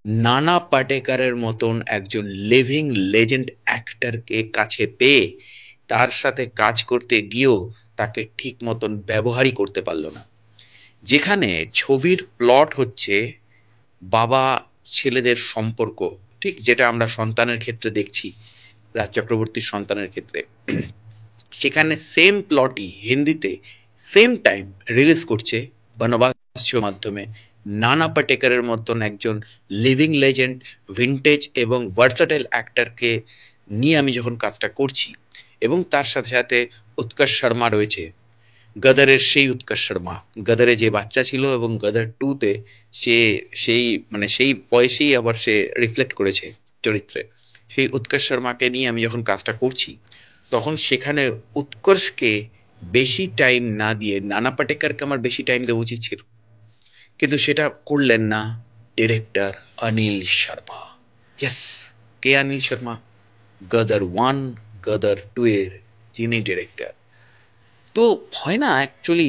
নানা পাটেকরের মতন একজন লিভিং লেজেন্ড অ্যাক্টরকে কাছে পেয়ে তার সাথে কাজ করতে গিয়েও তাকে ঠিক মতন ব্যবহারই করতে পারলো না। যেখানে ছবির প্লট হচ্ছে বাবা ছেলেদের সম্পর্ক, ঠিক যেটা আমরা সন্তানের ক্ষেত্রে দেখছি, রাজ চক্রবর্তীর সন্তানের ক্ষেত্রে, সেখানে সেম প্লটই হিন্দিতে সেম টাইম রিলিজ করছে বনবাস শোর মাধ্যমে নানা পাটেকরের মতন একজন লিভিং লেজেন্ড, ভিন্টেজ এবং ভার্সাটাইল অ্যাক্টরকে নিয়ে আমি যখন কাজটা করছি, এবং তার সাথে সাথে উৎকর্ষ শর্মা রয়েছে, গদরের সেই উৎকর্ষ শর্মা, গদরে যে বাচ্চা ছিল এবং গদর টুতে সে সেই সেই বয়সেই আবার সে রিফ্লেক্ট করেছে চরিত্রে, সেই উৎকর্ষ শর্মাকে নিয়ে আমি যখন কাজটা করছি, তখন সেখানে উৎকর্ষকে বেশি টাইম না দিয়ে নানা পাটেকরকে আমার বেশি টাইম দেওয়া উচিত ছিল, কিন্তু সেটা করলেন না ডিরেক্টর অনিল শর্মা। ইয়েস, কে অনিল শর্মা? গদর 1, গদর 2 এর যিনি ডিরেক্টর। তো হয় না, অ্যাকচুয়ালি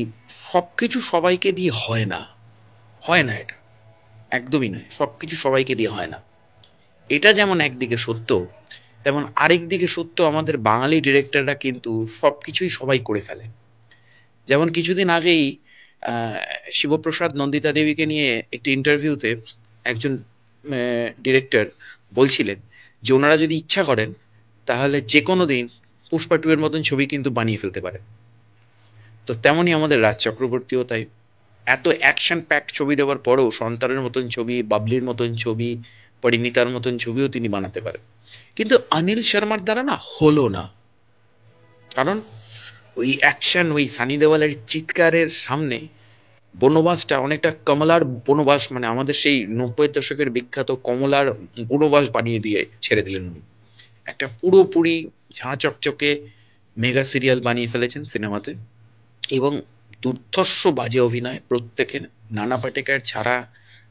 সবকিছু সবাইকে দিয়ে হয় না, হয় না, এটা একদমই নয়, সবকিছু সবাইকে দিয়ে হয় না। এটা যেমন একদিকে সত্য, তেমন আরেক দিকে সত্য আমাদের বাঙালি ডিরেক্টররা কিন্তু সবকিছুই সবাই করে ফেলে। যেমন কিছুদিন আগেই আহ, শিবপ্রসাদ নন্দিতা দেবীকে নিয়ে একটি ইন্টারভিউতে একজন ডিরেক্টর বলছিলেন যে ওনারা যদি ইচ্ছা করেন তাহলে যে কোনো দিন পুষ্পা 2 এর মতন ছবি কিন্তু বানিয়ে ফেলতে পারে। তো তেমনই আমাদের রাজ চক্রবর্তীও তাই, এত অ্যাকশন প্যাকড ছবি দেওয়ার পরেও সন্তানের মতন ছবি, বাবলির মতন ছবি, পরিণীতার মতন ছবিও তিনি বানাতে পারেন। কিন্তু অনিল শর্মার দ্বারা না হলো না, কারণ ওই অ্যাকশন, ওই সানি দেওয়ালের চিৎকারের সামনে বনবাসটা অনেকটা কমলার বনবাস, আমাদের সেই 90-এর দশকের বিখ্যাত কমলার বনবাস বানিয়ে দিয়ে ছেড়ে দিলেন উনি। একটা পুরোপুরি ঝাঁ চকচকে মেগা সিরিয়াল বানিয়ে ফেলেছেন সিনেমাতে, এবং দুর্ধর্ষ বাজে অভিনয় প্রত্যেকের, নানা পাটেকর ছাড়া।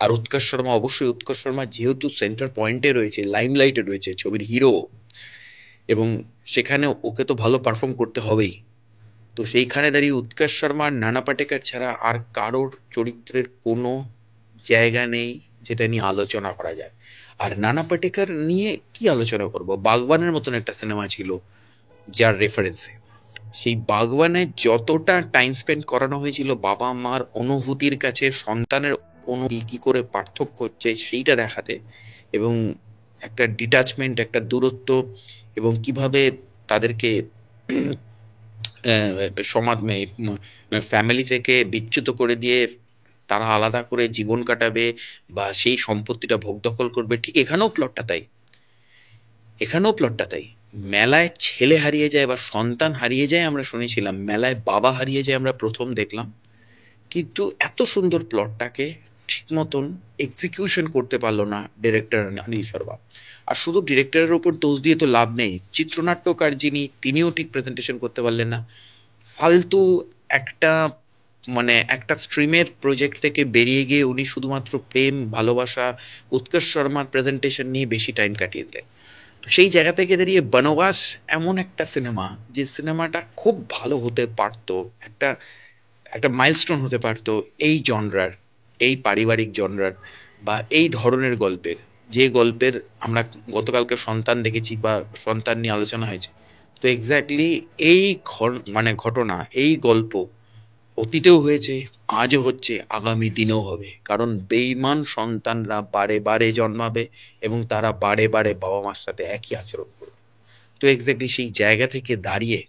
আর উৎকর্ষ শর্মা, অবশ্যই উৎকর্ষ শর্মা যেহেতু সেন্টার পয়েন্টে রয়েছে, লাইমলাইটে রয়েছে, ছবির হিরো, এবং সেখানে ওকে তো ভালো পারফর্ম করতে হবেই। তো সেইখানে দাঁড়িয়ে উৎকর্ষ শর্মা আর নানা পাটেকর ছাড়া আর কারোর চরিত্রের কোনো জায়গা নেই যেটা নিয়ে আলোচনা করা যায়। আর নানা পাটেকর নিয়ে কি আলোচনা করব? বাগবানের মতন একটা সিনেমা ছিল যার রেফারেন্সে, সেই বাগবানে যতটা টাইম স্পেন্ড করানো হয়েছিল বাবা মার অনুভূতির কাছে সন্তানের অনুভূতি কি করে পার্থক্য হচ্ছে সেইটা দেখাতে, এবং একটা ডিটাচমেন্ট, একটা দূরত্ব, এবং কিভাবে তাদেরকে সমাজ, ফ্যামিলি থেকে বিচ্যুত করে দিয়ে তারা আলাদা করে জীবন কাটাবে বা সেই সম্পত্তিটা ভোগ দখল করবে, ঠিক এখানেও প্লটটা তাই, এখানেও প্লটটা তাই। মেলায় ছেলে হারিয়ে যায় বা সন্তান হারিয়ে যায় আমরা শুনেছিলাম, মেলায় বাবা হারিয়ে যায় আমরা প্রথম দেখলাম, কিন্তু এত সুন্দর প্লটটাকে ঠিক মতন এক্সিকিউশন করতে পারলো না ডিরেক্টর অনিল শর্মা। আর শুধু ডিরেক্টরের উপর দোষ দিয়ে তো লাভ নেই, চিত্রনাট্যকার যিনি তিনিও ঠিক প্রেজেন্টেশন করতে পারলেন না। ফালতু একটা একটা স্ট্রিমের প্রজেক্ট থেকে বেরিয়ে গিয়ে উনি শুধুমাত্র প্রেম, ভালোবাসা, উৎকর্ষ শর্মার প্রেজেন্টেশন নিয়ে বেশি টাইম কাটিয়ে দিলেন। তো সেই জায়গা থেকে দাঁড়িয়ে বনবাস এমন একটা সিনেমা, যে সিনেমাটা খুব ভালো হতে পারতো, একটা একটা মাইলস্টোন হতে পারতো এই জনরার, এই পারিবারিক জনরার, বা এই ধরনের গল্পের, যে গল্পের আমরা গতকালকে সন্তান দেখেছি বা সন্তান নিয়ে আলোচনা হয়েছে। তো এক্স্যাক্টলি এই ঘটনা, এই গল্প অতীতেও হয়েছে, আজও হচ্ছে, আগামী দিনেও হবে, কারণ বেঈমান সন্তানরা বারে বারে জন্মাবে এবং তারা বারে বারে বাবা মার সাথে একই আচরণ করবে। তো এক্স্যাক্টলি সেই জায়গা থেকে দাঁড়িয়ে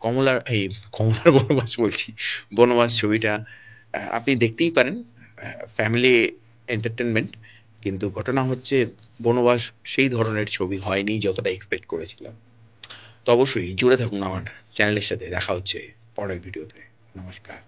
কমলার বনবাস বলছি, বনবাস ছবিটা আপনি দেখতেই পারেন, ফ্যামিলি এন্টারটেনমেন্ট, কিন্তু ঘটনা হচ্ছে বনবাস সেই ধরনের ছবি হয়নি যতটা এক্সপেক্ট করেছিলাম। তো অবশ্যই জুড়ে থাকুন আমার চ্যানেলের সাথে, দেখা হচ্ছে পরের ভিডিওতে। নমস্কার।